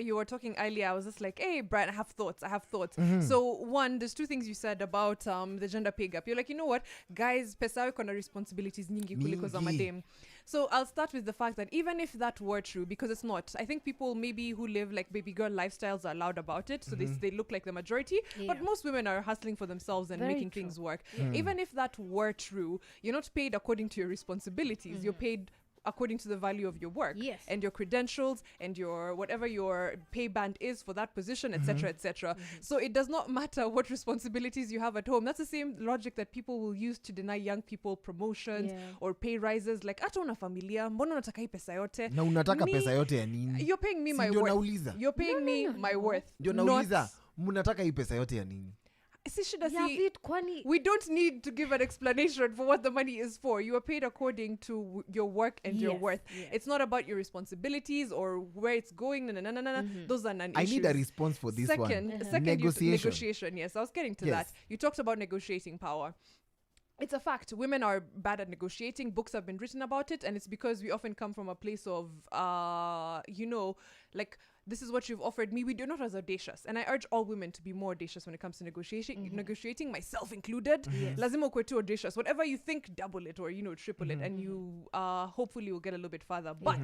you were talking earlier, I was just like, hey, Brian, I have thoughts. So one, there's two things you said about the gender pay gap. You're like, you know what, guys, pesa yao iko na responsibilities nyingi kuliko za madem. So I'll start with the fact that even if that were true, because it's not, I think people maybe who live like baby girl lifestyles are loud about it, so they look like the majority, but most women are hustling for themselves and making things work. Even if that were true, you're not paid according to your responsibilities. You're paid according to the value of your work and your credentials and your whatever your pay band is for that position, etc., etc. So it does not matter what responsibilities you have at home. That's the same logic that people will use to deny young people promotions or pay rises. Like, hata una familia, mbona unataka hii pesa yote? Na unataka pesa yote ya nini? You're paying me my worth. You're paying me my worth. Ndio nauliza, mnataka hii pesa yote ya nini? We don't need to give an explanation for what the money is for. You are paid according to your work and your worth. It's not about your responsibilities or where it's going. Those are non-issues. I need a response for this one. Second, negotiation. Yes, I was getting to that. You talked about negotiating power. It's a fact. Women are bad at negotiating. Books have been written about it, and it's because we often come from a place of, like, this is what you've offered me. We do not as audacious. And I urge all women to be more audacious when it comes to negotiating, myself included. Lazima ukwe too audacious. Whatever you think, double it or, triple it. And you hopefully will get a little bit further. But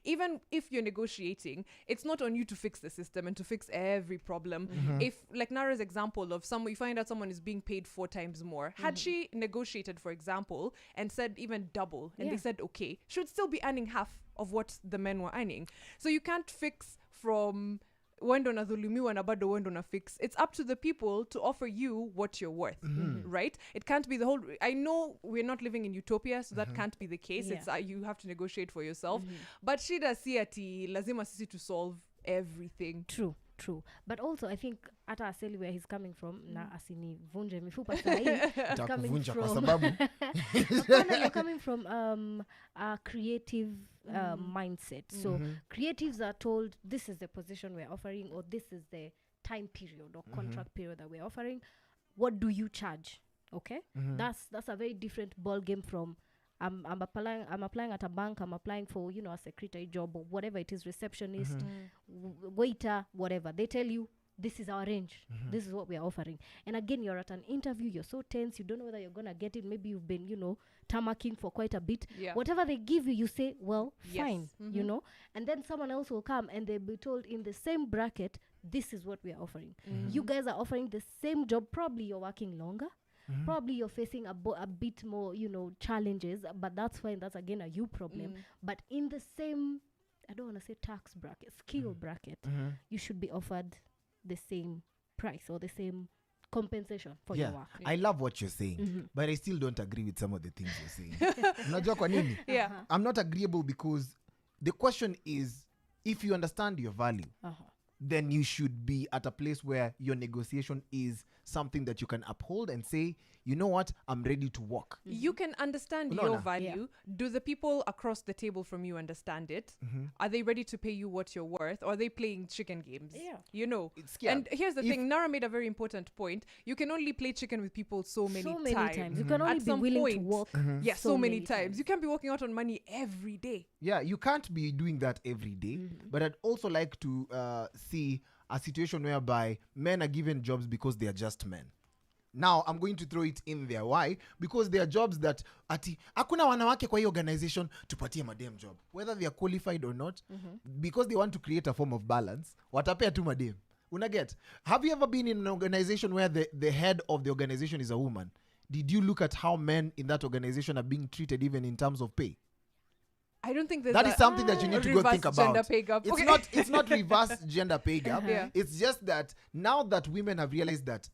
even if you're negotiating, it's not on you to fix the system and to fix every problem. If, like Nara's example of you find out someone is being paid 4 times more. Had she negotiated, for example, and said even double, and they said, okay, she would still be earning half of what the men were earning. So you can't fix from wendo na dhulumiwa na bado wendo na fix. It's up to the people to offer you what you're worth, right? It can't be the whole. I know we're not living in utopia, so that can't be the case. It's you have to negotiate for yourself. But shida si ati lazima sisi to solve everything. True. But also I think hata Aseli where he's coming from na asinivunje mifupa sahi you're coming from a creative mindset. So creatives are told this is the position we're offering, or this is the time period or contract period that we're offering. What do you charge? Okay, that's a very different ball game from I'm applying at a bank, I'm applying for, a secretary job or whatever it is, receptionist, waiter, whatever. They tell you, this is our range. This is what we are offering. And again, you're at an interview, you're so tense, you don't know whether you're going to get it. Maybe you've been, tarmacking for quite a bit. Whatever they give you, you say, well, fine, And then someone else will come and they'll be told in the same bracket, this is what we are offering. You guys are offering the same job. Probably you're working longer. Probably you're facing a bit more, challenges, but that's fine. That's again a you problem. But in the same, I don't want to say tax bracket, skill bracket, you should be offered the same price or the same compensation for your work. I love what you're saying, but I still don't agree with some of the things you're saying. Unajua kwa nini? I'm not agreeable because the question is, if you understand your value, then you should be at a place where your negotiation is something that you can uphold and say, you know what, I'm ready to work. You can understand your value. Do the people across the table from you understand it? Are they ready to pay you what you're worth? Or are they playing chicken games? It's scary. And here's the thing, Nara made a very important point. You can only play chicken with people so many times. You can only be willing to work so many times. You can't be working out on money every day. Yeah, you can't be doing that every day. But I'd also like to see a situation whereby men are given jobs because they are just men. Now, I'm going to throw it in there. Why? Because there are jobs that hakuna wanawake kwa hii organization tupatie madem job. Whether they are qualified or not, because they want to create a form of balance, watapea tu madem. Unaget? Have you ever been in an organization where the head of the organization is a woman? Did you look at how men in that organization are being treated even in terms of pay? I don't think that is something that you need to go think about. Gender pay gap. It's not reverse gender pay gap. It's just that now that women have realized that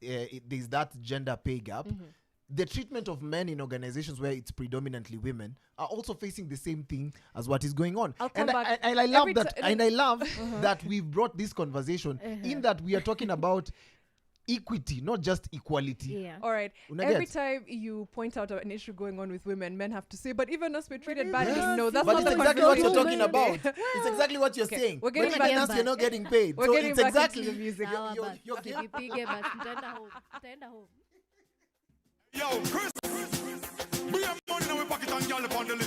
there's that gender pay gap, the treatment of men in organizations where it's predominantly women are also facing the same thing as what is going on. And I love that. And I love that we've brought this conversation in that we are talking about equity, not just equality. All right. Every time you point out an issue going on with women, men have to say, but even us, we're treated badly. No, that's not exactly what you're talking about. It's exactly what you're saying. We're getting back us, you're not getting paid. We're getting back into the music. Yo, Chris, we have money in our pocket and y'all upon the list.